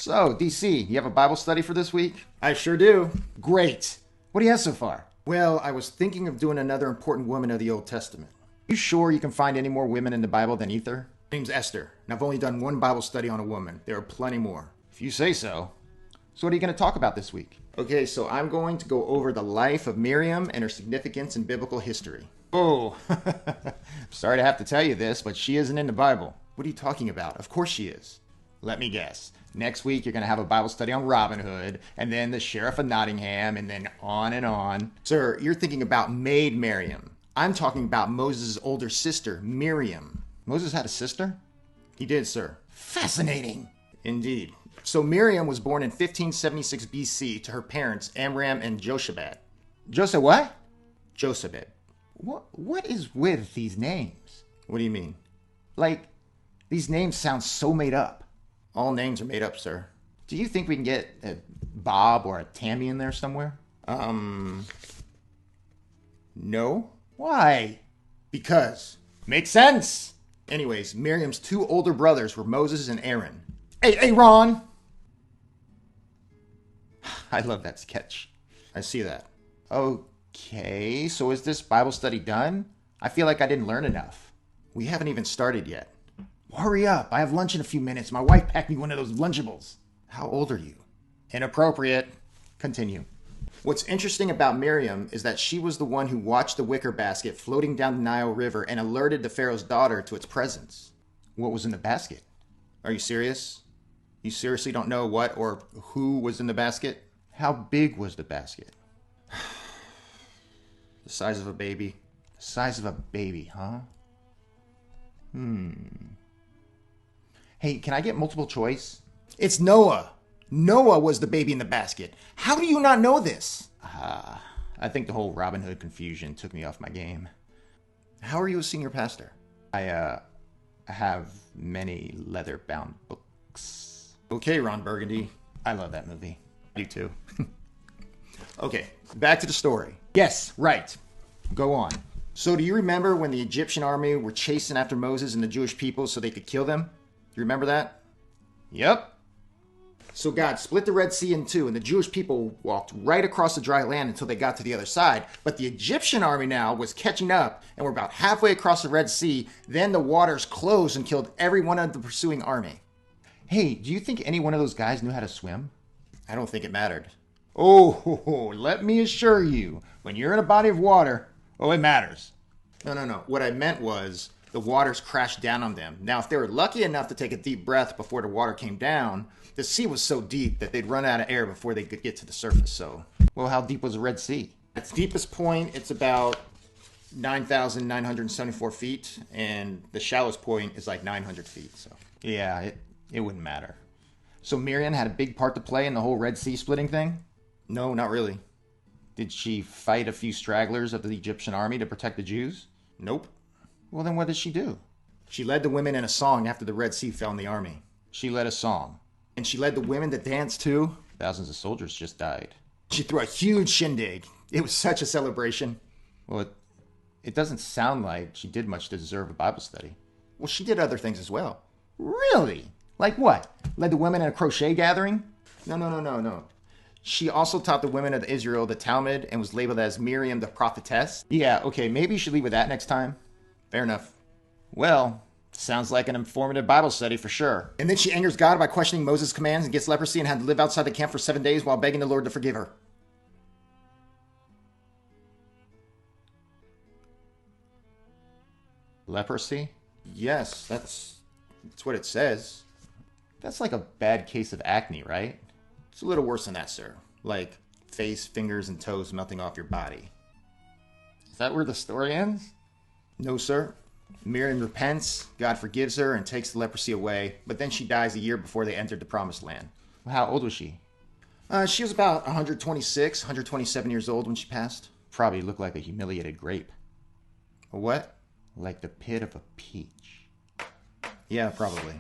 So, DC, you have a Bible study for this week? I sure do. Great. What do you have so far? Well, I was thinking of doing another important woman of the Old Testament. You sure you can find any more women in the Bible than Ether? Her name's Esther, and I've only done one Bible study on a woman. There are plenty more. If you say so. So what are you going to talk about this week? Okay, so I'm going to go over the life of Miriam and her significance in biblical history. Oh, sorry to have to tell you this, but she isn't in the Bible. What are you talking about? Of course she is. Let me guess. Next week you're going to have a Bible study on Robin Hood, and then the Sheriff of Nottingham, and then on and on. Sir, you're thinking about Maid Miriam. I'm talking about Moses' older sister, Miriam. Moses had a sister? He did, sir. Fascinating. Indeed. So Miriam was born in 1576 BC to her parents, Amram and Jochebed. Joseph what? Jochebed. What is with these names? What do you mean? Like, these names sound so made up. All names are made up, sir. Do you think we can get a Bob or a Tammy in there somewhere? No. Why? Because. Makes sense. Anyways, Miriam's two older brothers were Moses and Aaron. Hey, Ron! I love that sketch. I see that. Okay, so is this Bible study done? I feel like I didn't learn enough. We haven't even started yet. Hurry up, I have lunch in a few minutes. My wife packed me one of those Lunchables. How old are you? Inappropriate. Continue. What's interesting about Miriam is that she was the one who watched the wicker basket floating down the Nile River and alerted the Pharaoh's daughter to its presence. What was in the basket? Are you serious? You seriously don't know what or who was in the basket? How big was the basket? The size of a baby. The size of a baby, huh? Hey, can I get multiple choice? It's Noah. Noah was the baby in the basket. How do you not know this? I think the whole Robin Hood confusion took me off my game. How are you a senior pastor? I have many leather-bound books. Okay, Ron Burgundy. I love that movie. You too. Okay, back to the story. Yes, right. Go on. So do you remember when the Egyptian army were chasing after Moses and the Jewish people so they could kill them? You remember that? Yep. So God split the Red Sea in two, and the Jewish people walked right across the dry land until they got to the other side. But the Egyptian army now was catching up, and we're about halfway across the Red Sea. Then the waters closed and killed every one of the pursuing army. Hey, do you think any one of those guys knew how to swim? I don't think it mattered. Oh, let me assure you, when you're in a body of water, it matters. No. What I meant was the waters crashed down on them. Now, if they were lucky enough to take a deep breath before the water came down, the sea was so deep that they'd run out of air before they could get to the surface, so. Well, how deep was the Red Sea? At its deepest point, it's about 9,974 feet, and the shallowest point is like 900 feet, so. Yeah, it wouldn't matter. So Miriam had a big part to play in the whole Red Sea splitting thing? No, not really. Did she fight a few stragglers of the Egyptian army to protect the Jews? Nope. Well, then what did she do? She led the women in a song after the Red Sea fell in the army. She led a song. And she led the women to dance too. Thousands of soldiers just died. She threw a huge shindig. It was such a celebration. Well, it doesn't sound like she did much to deserve a Bible study. Well, she did other things as well. Really? Like what? Led the women in a crochet gathering? No. She also taught the women of Israel the Talmud and was labeled as Miriam the prophetess. Yeah, okay, maybe you should leave with that next time. Fair enough. Well, sounds like an informative Bible study for sure. And then she angers God by questioning Moses' commands and gets leprosy and had to live outside the camp for 7 days while begging the Lord to forgive her. Leprosy? Yes, that's what it says. That's like a bad case of acne, right? It's a little worse than that, sir. Like face, fingers, and toes melting off your body. Is that where the story ends? No, sir. Miriam repents, God forgives her, and takes the leprosy away, but then she dies a year before they entered the Promised Land. How old was she? She was about 126, 127 years old when she passed. Probably looked like a humiliated grape. A what? Like the pit of a peach. Yeah, probably.